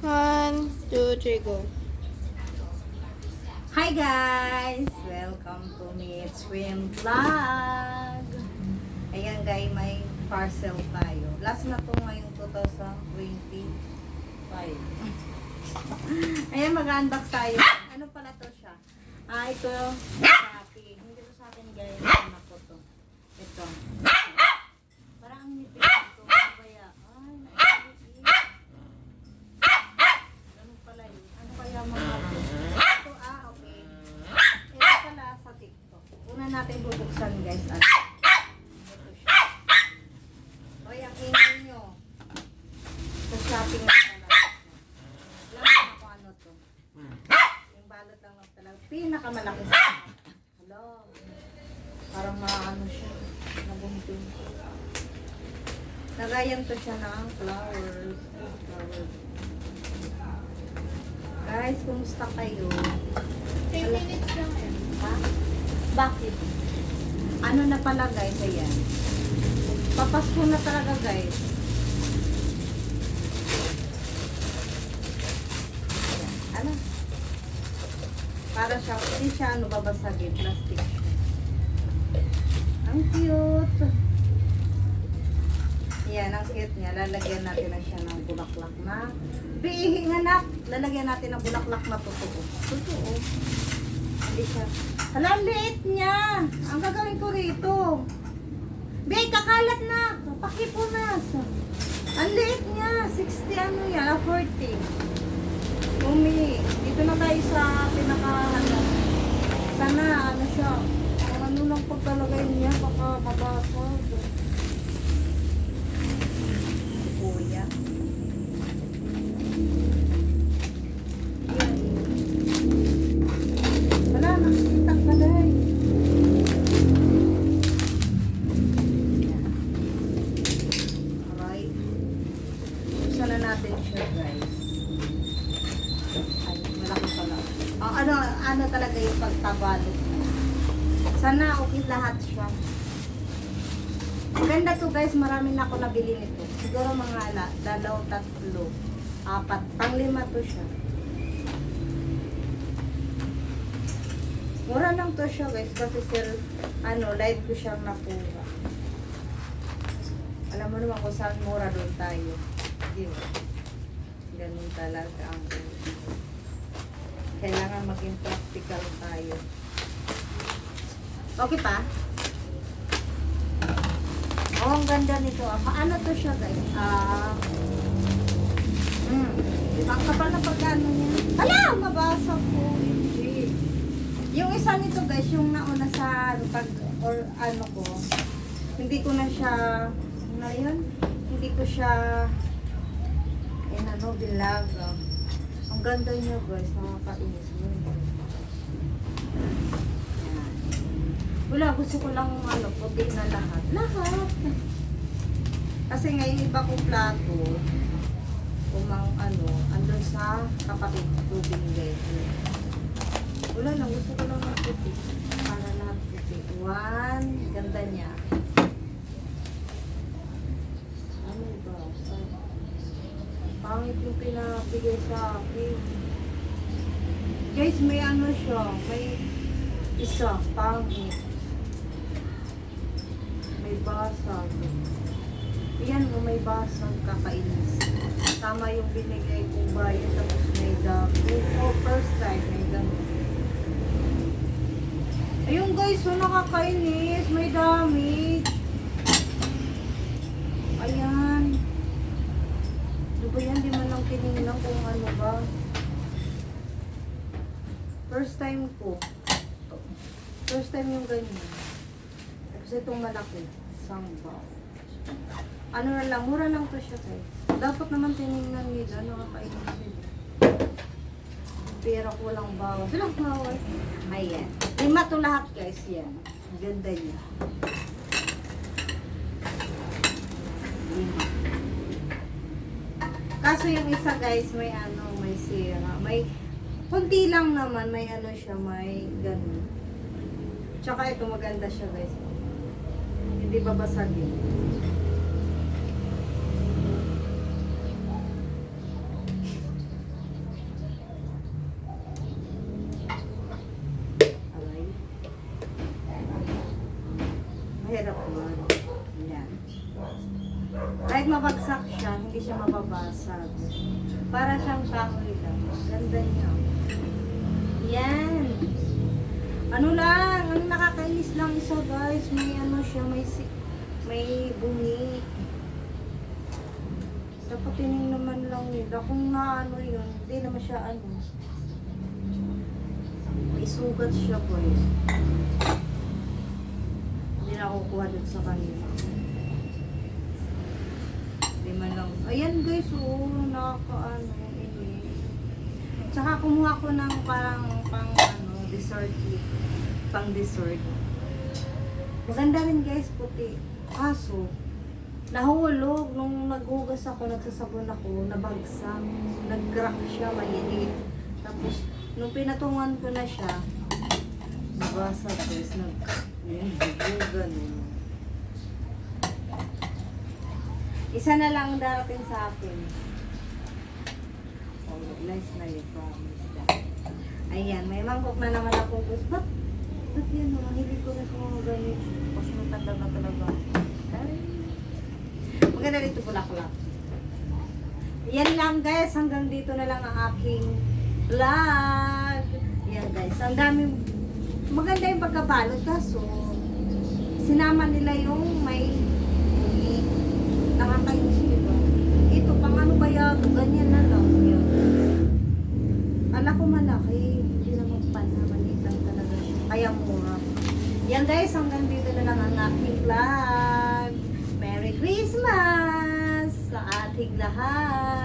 One, two, three, go. Hi guys! Welcome to me Swim Vlog! Ayan guys, may parcel tayo. Last na to ngayong 2025. Ayan, mag-unbox tayo. Ano pala to siya? Ito, Shopee. Hindi to sa akin guys. Ano ko to? Ito. Parang ang nipis ito. Ano kaya? Ay, nakikinig. Ano pala yun? Ano kaya mga to? Ito, okay. Ito pala sa TikTok. Una natin bubuksan guys. Ito siya. Oy, ang ingay nyo. Sa shopping na pala. Alam mo na kung ano to. Yung balot lang na talaga. Pinakamalaki sa akin. Hello. Parang maano siya. Nabumpin. Nagayan to siya ng flowers. Guys, kumusta kayo? 10 minutes lang eh. Ha? Bakit? Ano na pala guys, ayan. Papasko na talaga guys. Ayan. Ano? Para siya, hindi siya ano babasagin, plastic siya. Ang cute. Yan, ang cute niya. Lalagyan natin na siya ng bulaklak na. Bihing anak. Lalagyan natin ng bulaklak na totoo. Totoo. Hindi siya. Hala, ang liit niya. Ang gagawin ko rito. Be, kakalat na. Pakipunas. Ang liit niya. 60 ano yan. 40. Umi. Dito na tayo sa pinaka-ano. Sana, ano siya. Ang ano lang pagkalagay niya. Baka mabasag. Kuya. Yan. Wala, nakikita ka dahil. Alright. Buksan na natin siya guys. Ay, malaki pala. Ano talaga yung pagtabalot. Sana okay lahat siya. Ang ganda to guys, marami na ako nabili nito. Siguro mga dalaw, tatlo, apat, pang-lima to siya. Mura lang to siya guys, kasi live ko siyang nakuha. Alam mo naman kung saan mura doon tayo. Di ba? Ganun talaga ang kailangan maging practical tayo. Okay pa? Oh, ang ganda nito. Paano to siya guys? Diba? Ang kapal na pagkano niya. Hala! Mabasa ko. Hindi. Yung isa nito guys, yung nauna sa pag or ano ko, hindi ko na siya, ano yun? Hindi ko siya bilaga. Ang ganda niya guys, nakakainis mo. Wala, gusto ko lang puti na lahat. Lahat. Kasi ngayon iba kong plato, andun sa kapatid ko binigay. Wala lang, gusto ko lang ng puti. Para lahat puti. One, ganda niya. Ano ba? Pangit yung pinapigay sa akin. Guys, may siya. May isa, pangit. May basag. Yan mo, may basag, kakainis. Tama yung binigay kong bayan, tapos may dami. Oh, first time, may dami. Ayun guys, nakakainis. May dami. Ayan. Diba yan, di man lang tinignan kung ano ba. First time ko. First time yung ganyan. Tapos itong malaki. Samba. Ano na lang, mura lang to siya guys. Dapat naman tinignan nila, nakakainis nila. Pero ko walang bawas. Walang bawas. Ayan. Lima to lahat guys, yan. Ang ganda niya. Lima. Kaso yung isa guys, may may sira. May, kunti lang naman, may siya, may ganun. Tsaka ito, maganda siya guys. Hindi babasagin. sabi. Para siyang kahoy lang. Ganda niya. Yan. Ano lang, ang nakakainis lang isa guys, may ano siya, may bungi. Dapat tining naman lang nila. Kung naano yun, hindi naman siya ano. May sugat siya guys. Hindi na kukuha dun sa kanila. Hindi man lang. Ayan guys, oh, nakakaano. Tsaka kumuha ko ng parang pang ano, dessert cake. Pang dessert. Maganda rin guys, puti. Kaso, nahulog. Nung naghugas ako, nagsasabon ako, nabagsak. Nag-crack siya, maliit. Tapos, nung pinatungan ko na siya, nabasag guys, ganun. Isa na lang darating sa akin. Oh, nice na yun, promise. Ayan, may mangkok na naman akong gusto. Ba't yan, mahilig ko na sa mga ganyan. Kasi matanda na talaga. Ay. Maganda dito bulaklak. Yan lang guys, hanggang dito na lang ang aking vlog. Yan guys, ang dami, maganda yung pagkabalot kaso sinama nila yung may nakakainis diba? Ito pang ano ba yan? Ganyan na lang yun. Ala ko malaki, hindi naman pala, maliit lang talaga siya. Kaya mura. Yan guys, hanggang dito na lang ang aking vlog. Merry Christmas sa ating lahat.